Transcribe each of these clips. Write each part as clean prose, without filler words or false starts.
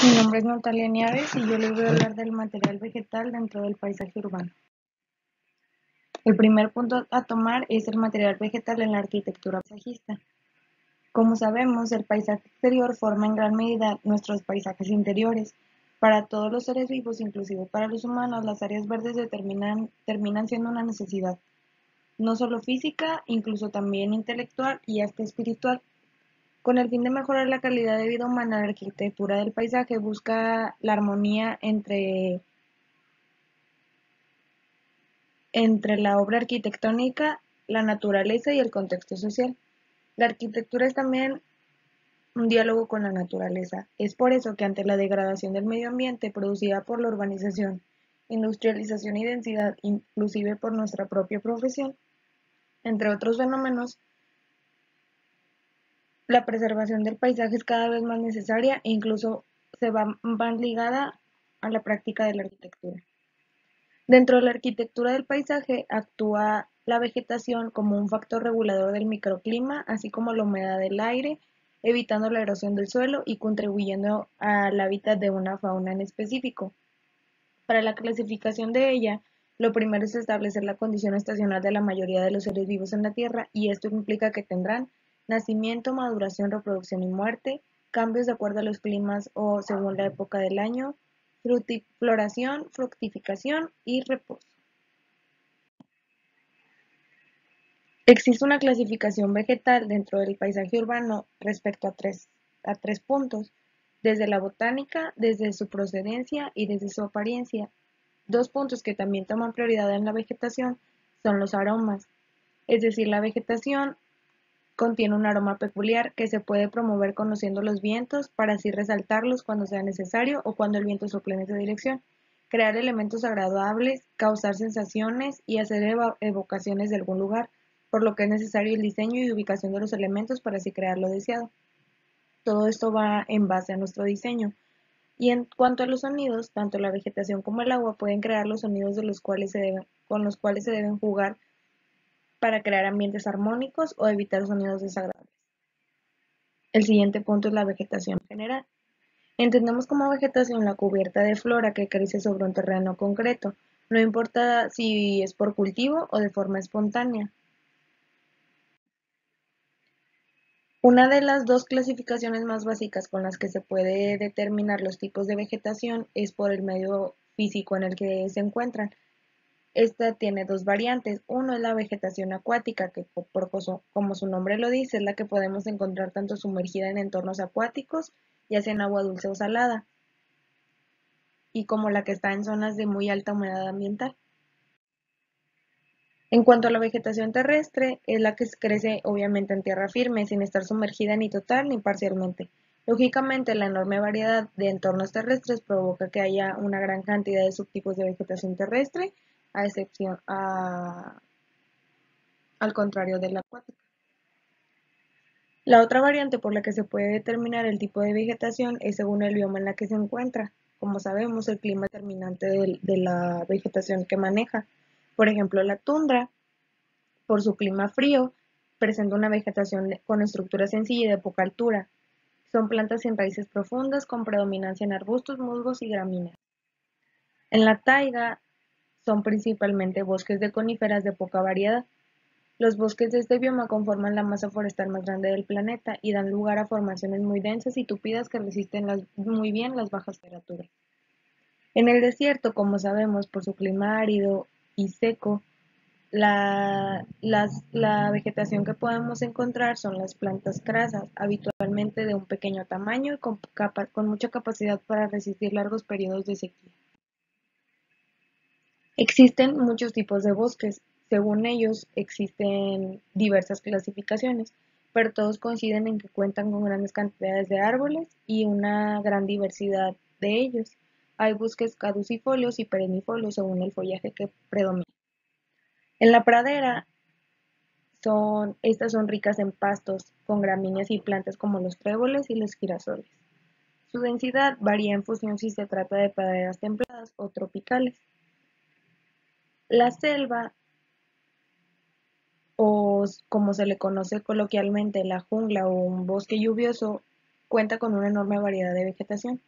Mi nombre es Natalia Nieves y yo les voy a hablar del material vegetal dentro del paisaje urbano. El primer punto a tomar es el material vegetal en la arquitectura paisajista. Como sabemos, el paisaje exterior forma en gran medida nuestros paisajes interiores. Para todos los seres vivos, inclusive para los humanos, las áreas verdes terminan siendo una necesidad, no solo física, incluso también intelectual y hasta espiritual. Con el fin de mejorar la calidad de vida humana, la arquitectura del paisaje busca la armonía entre la obra arquitectónica, la naturaleza y el contexto social. La arquitectura es también un diálogo con la naturaleza. Es por eso que ante la degradación del medio ambiente producida por la urbanización, industrialización y densidad, inclusive por nuestra propia profesión, entre otros fenómenos, la preservación del paisaje es cada vez más necesaria e incluso va ligada a la práctica de la arquitectura. Dentro de la arquitectura del paisaje actúa la vegetación como un factor regulador del microclima, así como la humedad del aire, evitando la erosión del suelo y contribuyendo al hábitat de una fauna en específico. Para la clasificación de ella, lo primero es establecer la condición estacional de la mayoría de los seres vivos en la Tierra, y esto implica que tendrán nacimiento, maduración, reproducción y muerte, cambios de acuerdo a los climas o según la época del año, floración, fructificación y reposo. Existe una clasificación vegetal dentro del paisaje urbano respecto a tres puntos, desde la botánica, desde su procedencia y desde su apariencia. Dos puntos que también toman prioridad en la vegetación son los aromas, es decir, la vegetación contiene un aroma peculiar que se puede promover conociendo los vientos para así resaltarlos cuando sea necesario o cuando el viento sople en esa dirección, crear elementos agradables, causar sensaciones y hacer evocaciones de algún lugar, por lo que es necesario el diseño y ubicación de los elementos para así crear lo deseado. Todo esto va en base a nuestro diseño. Y en cuanto a los sonidos, tanto la vegetación como el agua pueden crear los sonidos con los cuales se deben jugar para crear ambientes armónicos o evitar sonidos desagradables. El siguiente punto es la vegetación general. Entendemos como vegetación la cubierta de flora que crece sobre un terreno concreto, no importa si es por cultivo o de forma espontánea. Una de las dos clasificaciones más básicas con las que se puede determinar los tipos de vegetación es por el medio físico en el que se encuentran. Esta tiene dos variantes. Uno es la vegetación acuática, que como su nombre lo dice, es la que podemos encontrar tanto sumergida en entornos acuáticos, ya sea en agua dulce o salada, y como la que está en zonas de muy alta humedad ambiental. En cuanto a la vegetación terrestre, es la que crece obviamente en tierra firme, sin estar sumergida ni total ni parcialmente. Lógicamente, la enorme variedad de entornos terrestres provoca que haya una gran cantidad de subtipos de vegetación terrestre, al contrario de la acuática. La otra variante por la que se puede determinar el tipo de vegetación es según el bioma en la que se encuentra. Como sabemos, el clima es determinante de la vegetación que maneja. Por ejemplo, la tundra, por su clima frío, presenta una vegetación con estructura sencilla y de poca altura. Son plantas sin raíces profundas, con predominancia en arbustos, musgos y gramíneas. En la taiga son principalmente bosques de coníferas de poca variedad. Los bosques de este bioma conforman la masa forestal más grande del planeta y dan lugar a formaciones muy densas y tupidas que resisten muy bien las bajas temperaturas. En el desierto, como sabemos, por su clima árido y seco, la vegetación que podemos encontrar son las plantas crasas, habitualmente de un pequeño tamaño y con mucha capacidad para resistir largos periodos de sequía. Existen muchos tipos de bosques. Según ellos, existen diversas clasificaciones, pero todos coinciden en que cuentan con grandes cantidades de árboles y una gran diversidad de ellos. Hay bosques caducifolios y perennifolios según el follaje que predomina. En la pradera, estas son ricas en pastos, con gramíneas y plantas como los tréboles y los girasoles. Su densidad varía en función si se trata de praderas templadas o tropicales. La selva, o como se le conoce coloquialmente, la jungla o un bosque lluvioso, cuenta con una enorme variedad de vegetación.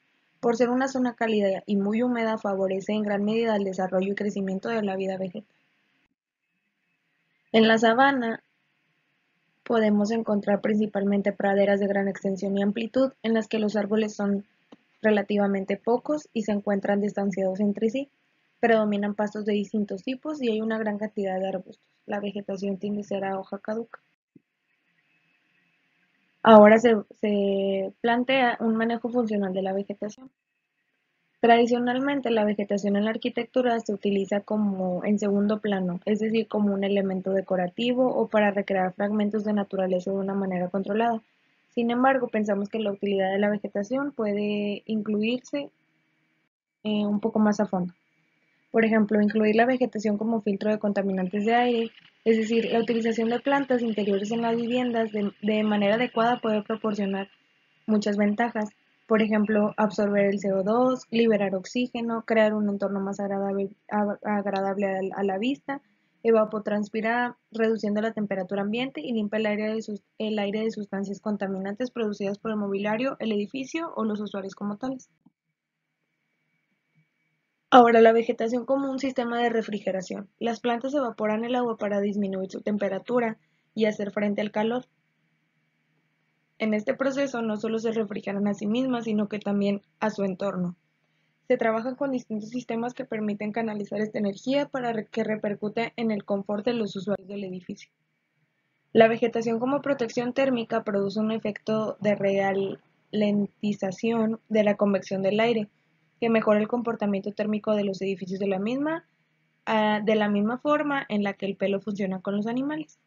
Por ser una zona cálida y muy húmeda, favorece en gran medida el desarrollo y crecimiento de la vida vegetal. En la sabana podemos encontrar principalmente praderas de gran extensión y amplitud en las que los árboles son relativamente pocos y se encuentran distanciados entre sí. Predominan pastos de distintos tipos y hay una gran cantidad de arbustos. La vegetación tiende a ser a hoja caduca. Ahora se plantea un manejo funcional de la vegetación. Tradicionalmente, la vegetación en la arquitectura se utiliza como en segundo plano, es decir, como un elemento decorativo o para recrear fragmentos de naturaleza de una manera controlada. Sin embargo, pensamos que la utilidad de la vegetación puede incluirse un poco más a fondo. Por ejemplo, incluir la vegetación como filtro de contaminantes de aire, es decir, la utilización de plantas interiores en las viviendas de manera adecuada puede proporcionar muchas ventajas. Por ejemplo, absorber el CO2, liberar oxígeno, crear un entorno más agradable a la vista, evapotranspirar, reduciendo la temperatura ambiente y limpia el aire de sustancias contaminantes producidas por el mobiliario, el edificio o los usuarios como tales. Ahora, la vegetación como un sistema de refrigeración. Las plantas evaporan el agua para disminuir su temperatura y hacer frente al calor. En este proceso no solo se refrigeran a sí mismas, sino que también a su entorno. Se trabaja con distintos sistemas que permiten canalizar esta energía para que repercute en el confort de los usuarios del edificio. La vegetación como protección térmica produce un efecto de ralentización de la convección del aire, que mejora el comportamiento térmico de los edificios de la misma forma en la que el pelo funciona con los animales.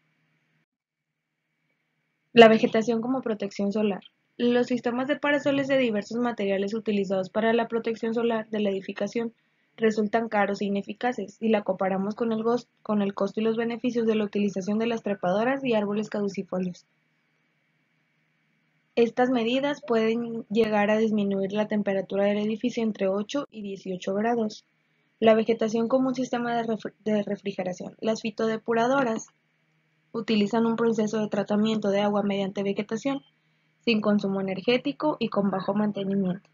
La vegetación como protección solar. Los sistemas de parasoles de diversos materiales utilizados para la protección solar de la edificación resultan caros e ineficaces si la comparamos con el costo y los beneficios de la utilización de las trepadoras y árboles caducifolios. Estas medidas pueden llegar a disminuir la temperatura del edificio entre 8 y 18 grados. La vegetación como un sistema de refrigeración. Las fitodepuradoras utilizan un proceso de tratamiento de agua mediante vegetación, sin consumo energético y con bajo mantenimiento.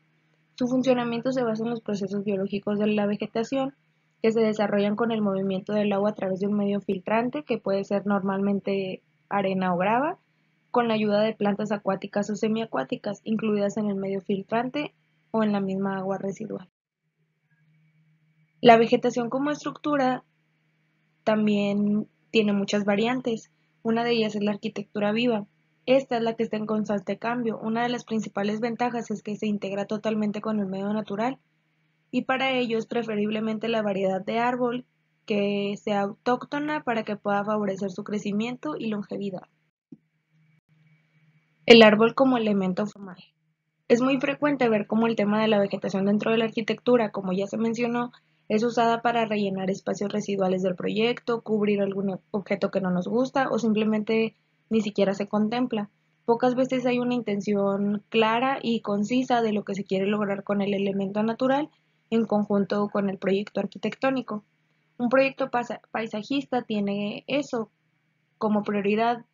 Su funcionamiento se basa en los procesos biológicos de la vegetación, que se desarrollan con el movimiento del agua a través de un medio filtrante, que puede ser normalmente arena o grava, con la ayuda de plantas acuáticas o semiacuáticas, incluidas en el medio filtrante o en la misma agua residual. La vegetación como estructura también tiene muchas variantes. Una de ellas es la arquitectura viva. Esta es la que está en constante cambio. Una de las principales ventajas es que se integra totalmente con el medio natural y para ello es preferiblemente la variedad de árbol que sea autóctona para que pueda favorecer su crecimiento y longevidad. El árbol como elemento formal. Es muy frecuente ver cómo el tema de la vegetación dentro de la arquitectura, como ya se mencionó, es usada para rellenar espacios residuales del proyecto, cubrir algún objeto que no nos gusta o simplemente ni siquiera se contempla. Pocas veces hay una intención clara y concisa de lo que se quiere lograr con el elemento natural en conjunto con el proyecto arquitectónico. Un proyecto paisajista tiene eso como prioridad,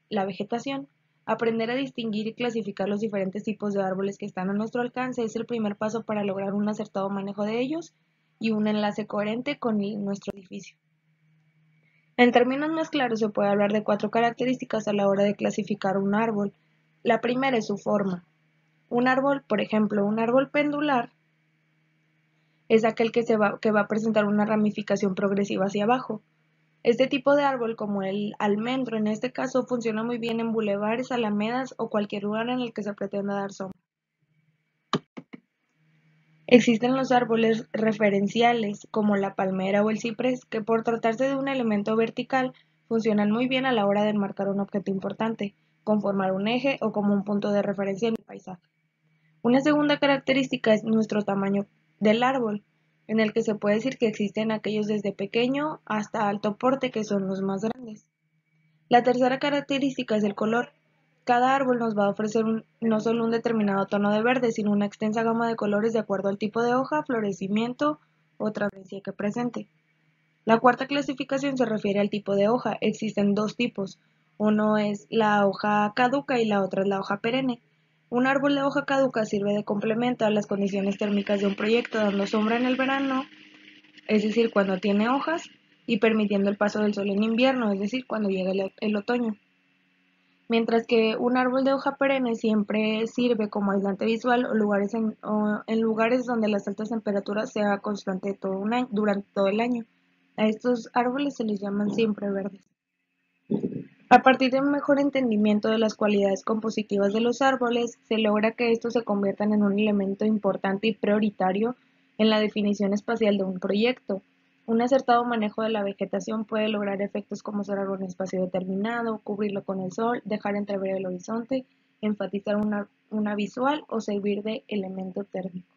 la vegetación. Aprender a distinguir y clasificar los diferentes tipos de árboles que están a nuestro alcance es el primer paso para lograr un acertado manejo de ellos y un enlace coherente con nuestro edificio. En términos más claros, se puede hablar de 4 características a la hora de clasificar un árbol. La primera es su forma. Un árbol, por ejemplo, un árbol pendular, es aquel que va a presentar una ramificación progresiva hacia abajo. Este tipo de árbol, como el almendro en este caso, funciona muy bien en bulevares, alamedas o cualquier lugar en el que se pretenda dar sombra. Existen los árboles referenciales, como la palmera o el ciprés, que por tratarse de un elemento vertical, funcionan muy bien a la hora de enmarcar un objeto importante, conformar un eje o como un punto de referencia en el paisaje. Una segunda característica es nuestro tamaño del árbol, en el que se puede decir que existen aquellos desde pequeño hasta alto porte, que son los más grandes. La tercera característica es el color. Cada árbol nos va a ofrecer no solo un determinado tono de verde, sino una extensa gama de colores de acuerdo al tipo de hoja, florecimiento o transparencia que presente. La cuarta clasificación se refiere al tipo de hoja. Existen dos tipos. Uno es la hoja caduca y la otra es la hoja perenne. Un árbol de hoja caduca sirve de complemento a las condiciones térmicas de un proyecto, dando sombra en el verano, es decir, cuando tiene hojas, y permitiendo el paso del sol en invierno, es decir, cuando llega el otoño. Mientras que un árbol de hoja perenne siempre sirve como aislante visual o en lugares donde las altas temperaturas sea constante durante todo el año. A estos árboles se les llaman siempre verdes. A partir de un mejor entendimiento de las cualidades compositivas de los árboles, se logra que estos se conviertan en un elemento importante y prioritario en la definición espacial de un proyecto. Un acertado manejo de la vegetación puede lograr efectos como cerrar un espacio determinado, cubrirlo con el sol, dejar entrever el horizonte, enfatizar una visual o servir de elemento térmico.